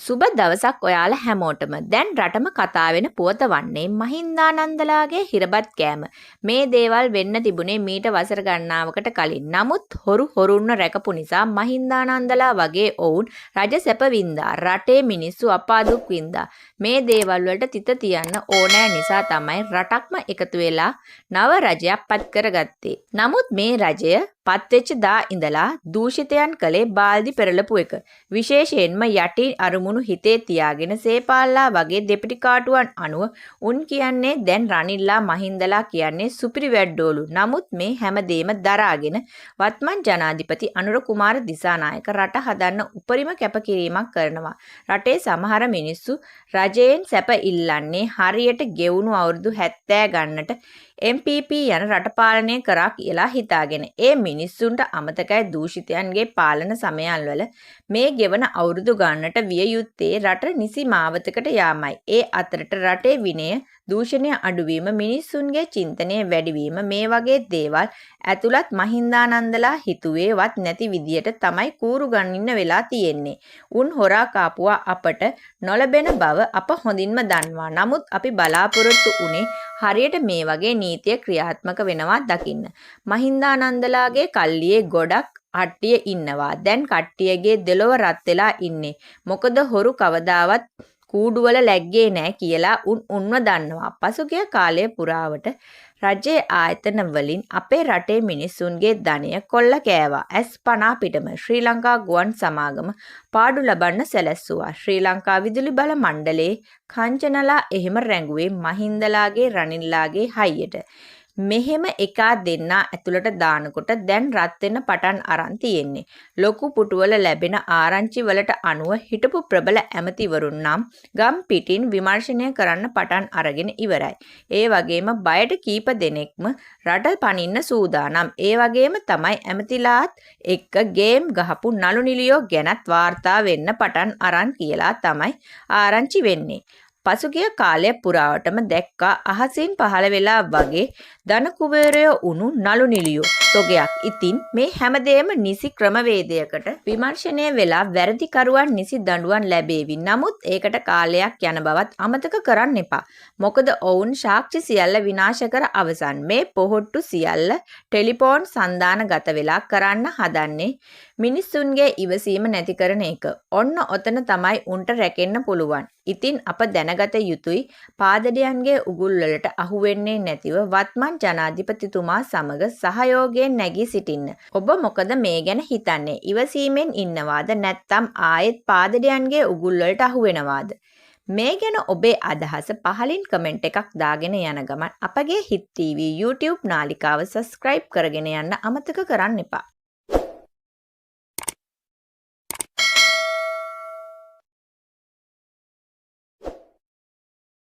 සුබ දවසක් ඔයාලා හැමෝටම. දැන් රටම කතා වෙන පුවත වන්නේ මහින්දානන්දලාගේ හිරබත් කෑම. මේ දේවල් වෙන්න තිබුණේ මීට වසර ගණනාවකට කලින්. නමුත් හොරුන්ව රැකපු නිසා මහින්දානන්දලා වගේ ඔවුන් රජ සැප වින්දා. රටේ මිනිස්සු අපාදුක් වින්දා. මේ දේවල් වලට තිත තියන්න ඕනෑ නිසා තමයි රටක්ම එකතු වෙලා නව රජයක් පත් කරගත්තේ. නමුත් මේ රජය පත්වෙච්ච දා ඉඳලා දූෂිතයන් කළේ බාල්දි පෙරලපු එක. විශේෂයෙන්ම යටින් අරමුණු හිතේ තියාගෙන සේපාල්ලා වගේ දෙපිටි කාටුවන් අනුව උන් කියන්නේ දැන් රනිල්ලා මහින්දලා කියන්නේ සුපිරි වැඩ්ඩෝලු. නමුත් මේ හැමදේම දරාගෙන වත්මන් ජනාධිපති අනුර කුමාර දිසානායක රට හදන්න උපරිම කැපකිරීමක් කරනවා. රටේ සමහර මිනිස්සු රජයෙන් සැප ඉල්ලන්නේ හරියට ගෙවුණු අවුරුදු 70 ගන්නට MPP යන රට පාලනය කරා කියලා හිතාගෙන. ඒ මිනිස්සුන්ට අමතකයි දූෂිතයන්ගේ පාලන සමයන්වල මේ ගෙවන අවුරුදු ගන්නට විය යුත්තේ රට නිසි මාවතකට යාමයි. ඒ අතරට රටේ විනය දූෂණය අඩුවීම මිනිස්සුන්ගේ චින්තනය වැඩිවීම මේ වගේ දේවල් ඇතුළත් මහින්දානන්දලා හිතුවේවත් නැති විදියට තමයි කූරු ගන්නින්න වෙලා තියෙන්නේ. උන් හොරා කාපුවා අපට නොලබෙන බව අප හොඳින්ම දන්නවා. නමුත් අපි බලාපොරොත්තු උනේ හරියට මේ වගේ නීතිය ක්‍රියාත්මක වෙනවා දකින්න. මහින්දානන්දලාගේ කල්ලියේ ගොඩක් කට්ටිය ඉන්නවා. දැන් කට්ටියගේ දෙලොව රත් වෙලා ඉන්නේ. මොකද හොරු කවදාවත් කූඩුවල läග්ගේ නෑ කියලා උන්ව දන්නවා. පසුගිය කාලය පුරාවට රජයේ ආයතන වලින් අපේ රටේ මිනිස්සුන්ගේ ධනය කොල්ල කෑවා. S50 පිටම ශ්‍රී ලංකා ගුවන් සමාගම පාඩු ලබන්න සැලැස්සුවා. ශ්‍රී ලංකා විදුලි බල මණ්ඩලයේ කංචනලා එහෙම රැඟුවේ මහින්දලාගේ රනිල්ලාගේ හයියට. මෙහෙම එකා දෙන්නා ඇතුළට දානකොට දැන් රත් වෙන්න පටන් අරන් තියෙන්නේ. ලොකු පුටුවල ලැබෙන ආරංචි වලට අනුව හිටපු ප්‍රබල ඇමතිවරුන් නම් ගම් පිටින් විමර්ශනය කරන්න පටන් අරගෙන ඉවරයි. ඒ වගේම බයට කීප දෙනෙක්ම රට පනින්න සූදානම්. ඒ වගේම තමයි ඇමතිලාත් එක්ක ගේම් ගහපු නළු නිලියෝ ගැනත් වාර්තා වෙන්න පටන් අරන් කියලා තමයි ආරංචි වෙන්නේ. පසුගිය කාලය පුරාවටම දැක්කා අහසින් පහළ වෙලා වගේ ධන කුබේරයෝ උණු නළු නිලියෝ තොගයක්. ඉතින් මේ හැමදේම නිසි ක්‍රමවේදයකට විමර්ශනය වෙලා වැරදිකරුවන් නිසි දඬුවම් ලැබේවි. නමුත් ඒකට කාලයක් යන බවත් අමතක කරන්න එපා. මොකද ඔවුන් සාක්ෂි සියල්ල විනාශ කර අවසන්. මේ පොහොට්ටු සියල්ල ටෙලිෆෝන් සන්දානගත වෙලා කරන්න හදන්නේ මිනිස්සුන්ගේ ඉවසීම නැති කරන එක. ඔන්න ඔතන තමයි උන්ට රැකෙන්න පුළුවන්. ඉතින් අප දැනගත යුතුයි පාදඩයන්ගේ උගුල් වලට අහු වෙන්නේ නැතිව වත්මන් ජනාධිපතිතුමා සමග සහයෝගයෙන් නැගී සිටින්න. ඔබ මොකද මේ ගැන හිතන්නේ? ඉවසීමෙන් ඉන්නවාද නැත්නම් ආයෙත් පාදඩයන්ගේ උගුල් වලට අහු වෙනවාද? මේ ගැන ඔබේ අදහස පහලින් කමෙන්ට් එකක් දාගෙන යන ගමන් අපගේ හිත් TV YouTube නාලිකාව subscribe කරගෙන යන්න අමතක කරන්න එපා.